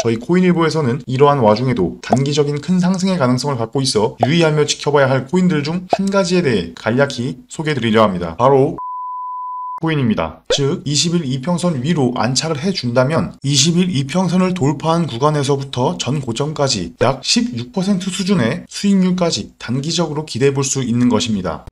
저희 코인일보에서는 이러한 와중에도 단기적인 큰 상승의 가능성을 갖고 있어 유의하며 지켜봐야 할 코인들 중 한 가지에 대해 간략히 소개해드리려 합니다. 바로 코인입니다. 즉 20일 이평선 위로 안착을 해준다면 20일 이평선을 돌파한 구간에서부터 전 고점까지 약 16% 수준의 수익률까지 단기적으로 기대해볼 수 있는 것입니다.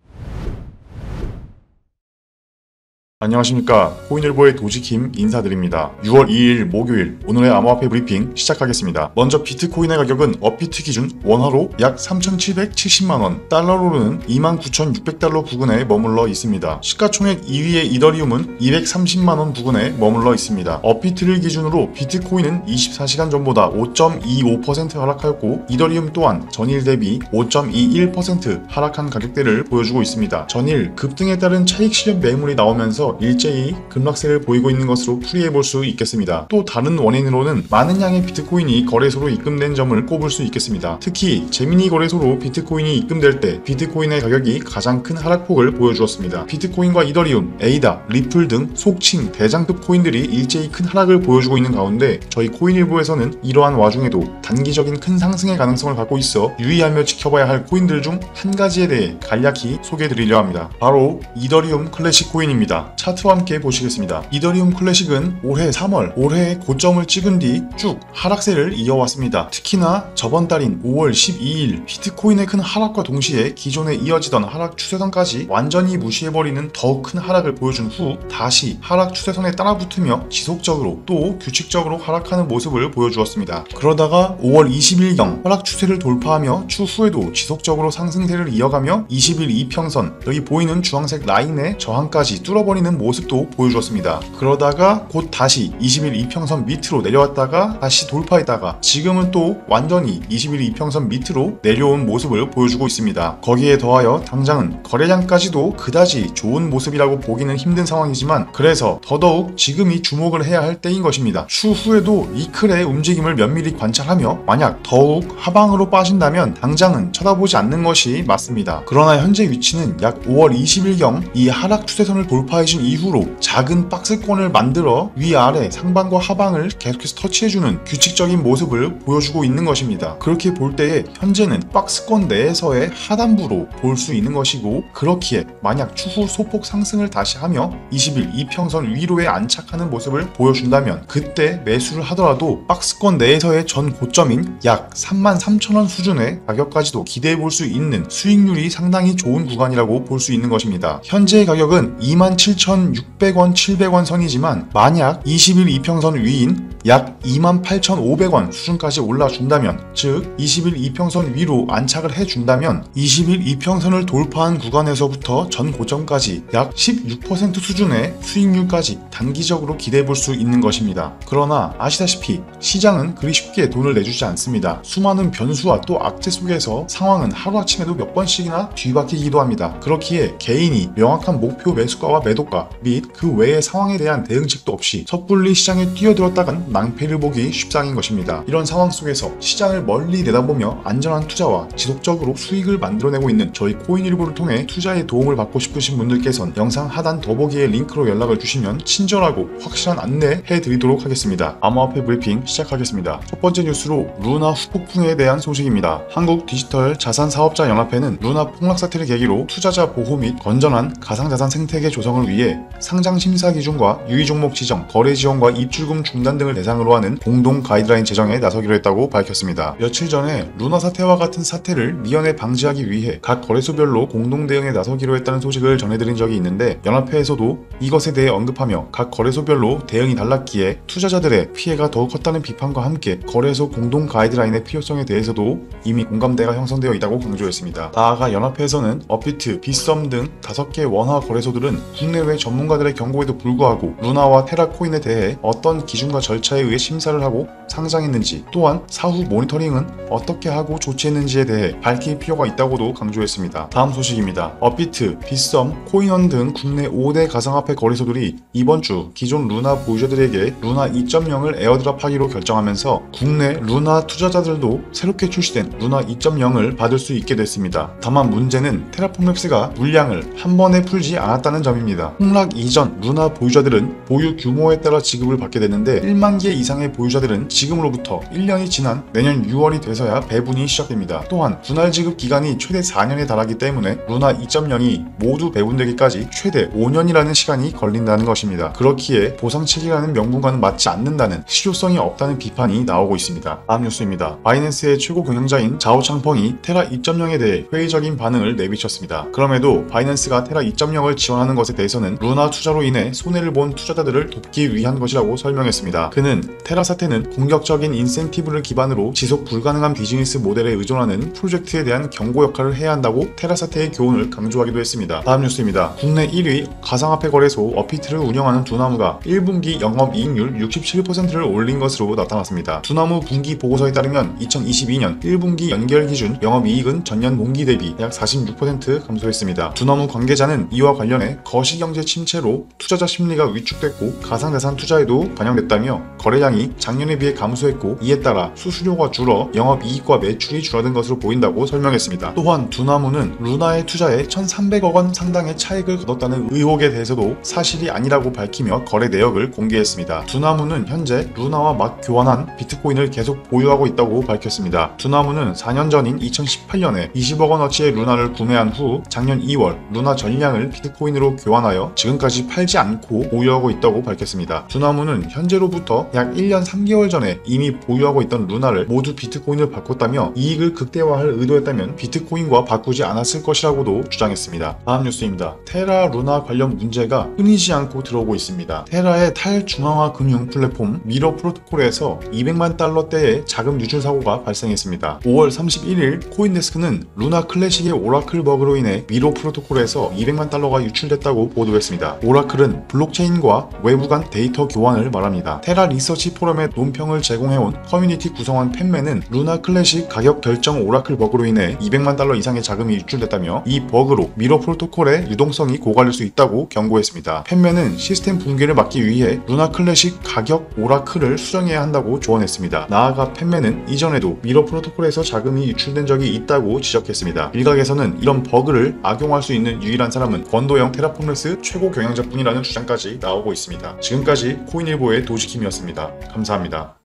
안녕하십니까. 코인일보의 도지킴 인사드립니다. 6월 2일 목요일 오늘의 암호화폐 브리핑 시작하겠습니다. 먼저 비트코인의 가격은 업비트 기준 원화로 약 3,770만원, 달러로는 29,600달러 부근에 머물러 있습니다. 시가총액 2위의 이더리움은 230만원 부근에 머물러 있습니다. 업비트를 기준으로 비트코인은 24시간 전보다 5.25% 하락하였고 이더리움 또한 전일 대비 5.21% 하락한 가격대를 보여주고 있습니다. 전일 급등에 따른 차익 실현 매물이 나오면서 일제히 급락세를 보이고 있는 것으로 풀이해볼 수 있겠습니다. 또 다른 원인으로는 많은 양의 비트코인이 거래소로 입금된 점을 꼽을 수 있겠습니다. 특히 제미니 거래소로 비트코인이 입금될 때 비트코인의 가격이 가장 큰 하락폭을 보여주었습니다. 비트코인과 이더리움, 에이다, 리플 등 속칭 대장급 코인들이 일제히 큰 하락을 보여주고 있는 가운데 저희 코인일보에서는 이러한 와중에도 단기적인 큰 상승의 가능성을 갖고 있어 유의하며 지켜봐야 할 코인들 중 한 가지에 대해 간략히 소개해드리려 합니다. 바로 이더리움 클래식 코인입니다. 차트와 함께 보시겠습니다. 이더리움 클래식은 올해 3월 올해의 고점을 찍은 뒤 쭉 하락세를 이어왔습니다. 특히나 저번 달인 5월 12일 비트코인의 큰 하락과 동시에 기존에 이어지던 하락 추세선까지 완전히 무시해버리는 더 큰 하락을 보여준 후 다시 하락 추세선에 따라붙으며 지속적으로 또 규칙적으로 하락하는 모습을 보여주었습니다. 그러다가 5월 20일경 하락 추세를 돌파하며 추후에도 지속적으로 상승세를 이어가며 20일 이평선, 여기 보이는 주황색 라인의 저항까지 뚫어버리는 모습도 보여주었습니다. 그러다가 곧 다시 20일 이평선 밑으로 내려왔다가 다시 돌파했다가 지금은 또 완전히 20일 이평선 밑으로 내려온 모습을 보여주고 있습니다. 거기에 더하여 당장은 거래량까지도 그다지 좋은 모습이라고 보기는 힘든 상황이지만 그래서 더더욱 지금이 주목을 해야 할 때인 것입니다. 추후에도 이 클의 움직임을 면밀히 관찰하며 만약 더욱 하방으로 빠진다면 당장은 쳐다보지 않는 것이 맞습니다. 그러나 현재 위치는 약 5월 20일경 이 하락 추세선을 돌파해준 이후로 작은 박스권을 만들어 위아래 상방과 하방을 계속해서 터치해주는 규칙적인 모습을 보여주고 있는 것입니다. 그렇게 볼 때에 현재는 박스권 내에서의 하단부로 볼 수 있는 것이고 그렇기에 만약 추후 소폭 상승을 다시 하며 20일 이평선 위로에 안착하는 모습을 보여준다면 그때 매수를 하더라도 박스권 내에서의 전 고점인 약 33,000원 수준의 가격까지도 기대해볼 수 있는 수익률이 상당히 좋은 구간이라고 볼 수 있는 것입니다. 현재의 가격은 27,600원, 700원 선이지만 만약 20일 이평선 위인 약 28,500원 수준까지 올라준다면 즉 20일 이평선 위로 안착을 해준다면 20일 이평선을 돌파한 구간에서부터 전 고점까지 약 16% 수준의 수익률까지 단기적으로 기대해볼 수 있는 것입니다. 그러나 아시다시피 시장은 그리 쉽게 돈을 내주지 않습니다. 수많은 변수와 또 악재 속에서 상황은 하루아침에도 몇 번씩이나 뒤바뀌기도 합니다. 그렇기에 개인이 명확한 목표 매수가와 매도가 및 그 외의 상황에 대한 대응책도 없이 섣불리 시장에 뛰어들었다간 낭패를 보기 쉽상인 것입니다. 이런 상황 속에서 시장을 멀리 내다보며 안전한 투자와 지속적으로 수익을 만들어내고 있는 저희 코인일보를 통해 투자에 도움을 받고 싶으신 분들께선 영상 하단 더보기에 링크로 연락을 주시면 친절하고 확실한 안내 해드리도록 하겠습니다. 암호화폐 브리핑 시작하겠습니다. 첫 번째 뉴스로 루나 후폭풍에 대한 소식입니다. 한국 디지털 자산 사업자 연합회는 루나 폭락 사태를 계기로 투자자 보호 및 건전한 가상자산 생태계 조성을 위해 상장 심사 기준과 유의 종목 지정, 거래 지원과 입출금 중단 등을 대상으로 하는 공동 가이드라인 제정에 나서기로 했다고 밝혔습니다. 며칠 전에 루나 사태와 같은 사태를 미연에 방지하기 위해 각 거래소별로 공동 대응에 나서기로 했다는 소식을 전해드린 적이 있는데 연합회에서도 이것에 대해 언급하며 각 거래소별로 대응이 달랐기에 투자자들의 피해가 더욱 컸다는 비판과 함께 거래소 공동 가이드라인의 필요성에 대해서도 이미 공감대가 형성되어 있다고 강조했습니다. 나아가 연합회에서는 업비트, 빗썸 등 5개 원화 거래소들은 국내외 전문가들의 경고에도 불구하고 루나와 테라코인에 대해 어떤 기준과 절차에 의해 심사를 하고 상장했는지 또한 사후 모니터링은 어떻게 하고 조치했는지에 대해 밝힐 필요가 있다고도 강조했습니다. 다음 소식입니다. 업비트, 빗썸, 코인원 등 국내 5대 가상화폐 거래소들이 이번 주 기존 루나 보유자들에게 루나 2.0을 에어드랍하기로 결정하면서 국내 루나 투자자들도 새롭게 출시된 루나 2.0을 받을 수 있게 됐습니다. 다만 문제는 테라폼랩스가 물량을 한 번에 풀지 않았다는 점입니다. 폭락 이전 루나 보유자들은 보유 규모에 따라 지급을 받게 됐는데 1만 개 이상의 보유자들은 지금으로부터 1년이 지난 내년 6월이 돼서야 배분이 시작됩니다. 또한 분할 지급 기간이 최대 4년에 달하기 때문에 루나 2.0이 모두 배분되기까지 최대 5년이라는 시간이 걸린다는 것입니다. 그렇기에 보상책이라는 명분과는 맞지 않는다는 실효성이 없다는 비판이 나오고 있습니다. 다음 뉴스입니다. 바이낸스의 최고 경영자인 자오 창펑이 테라 2.0에 대해 회의적인 반응을 내비쳤습니다. 그럼에도 바이낸스가 테라 2.0을 지원하는 것에 대해서는 루나 투자로 인해 손해를 본 투자자들을 돕기 위한 것이라고 설명했습니다. 그는 테라 사태는 공격적인 인센티브를 기반으로 지속 불가능한 비즈니스 모델에 의존하는 프로젝트에 대한 경고 역할을 해야 한다고 테라 사태의 교훈을 강조하기도 했습니다. 다음 뉴스입니다. 국내 1위 가상화폐 거래소 어피트를 운영하는 두나무가 1분기 영업이익률 67%를 올린 것으로 나타났습니다. 두나무 분기 보고서에 따르면 2022년 1분기 연결 기준 영업이익은 전년 동기 대비 약 46% 감소했습니다. 두나무 관계자는 이와 관련해 거시경제 침체로 투자자 심리가 위축됐고 가상자산 투자에도 반영됐다며 거래량이 작년에 비해 감소했고 이에 따라 수수료가 줄어 영업이익과 매출이 줄어든 것으로 보인다고 설명했습니다. 또한 두나무는 루나의 투자에 1,300억 원 상당의 차익을 거뒀다는 의혹에 대해서도 사실이 아니라고 밝히며 거래 내역을 공개했습니다. 두나무는 현재 루나와 막 교환한 비트코인을 계속 보유하고 있다고 밝혔습니다. 두나무는 4년 전인 2018년에 20억 원어치의 루나를 구매한 후 작년 2월 루나 전량을 비트코인으로 교환하여 지금까지 팔지 않고 보유하고 있다고 밝혔습니다. 두나무는 현재로부터 약 1년 3개월 전에 이미 보유하고 있던 루나를 모두 비트코인을 바꿨다며 이익을 극대화할 의도였다면 비트코인과 바꾸지 않았을 것이라고도 주장했습니다. 다음 뉴스입니다. 테라 루나 관련 문제가 끊이지 않고 들어오고 있습니다. 테라의 탈중앙화 금융 플랫폼 미러 프로토콜에서 200만 달러대의 자금 유출 사고가 발생했습니다. 5월 31일 코인데스크는 루나 클래식의 오라클 버그로 인해 미러 프로토콜에서 200만 달러가 유출됐다고 보도했습니다. 오라클은 블록체인과 외부 간 데이터 교환을 말합니다. 테라 리서치 포럼에 논평을 제공해온 커뮤니티 구성원 팬맨은 루나 클래식 가격 결정 오라클 버그로 인해 200만 달러 이상의 자금이 유출됐다며 이 버그로 미러 프로토콜의 유동성이 고갈될 수 있다고 경고했습니다. 팬맨은 시스템 붕괴를 막기 위해 루나 클래식 가격 오라클을 수정해야 한다고 조언했습니다. 나아가 팬맨은 이전에도 미러 프로토콜에서 자금이 유출된 적이 있다고 지적했습니다. 일각에서는 이런 버그를 악용할 수 있는 유일한 사람은 권도영 테라폼렉스 최고 경영자뿐이라는 주장까지 나오고 있습니다. 지금까지 코인일보의 도지킴이었습니다. 감사합니다.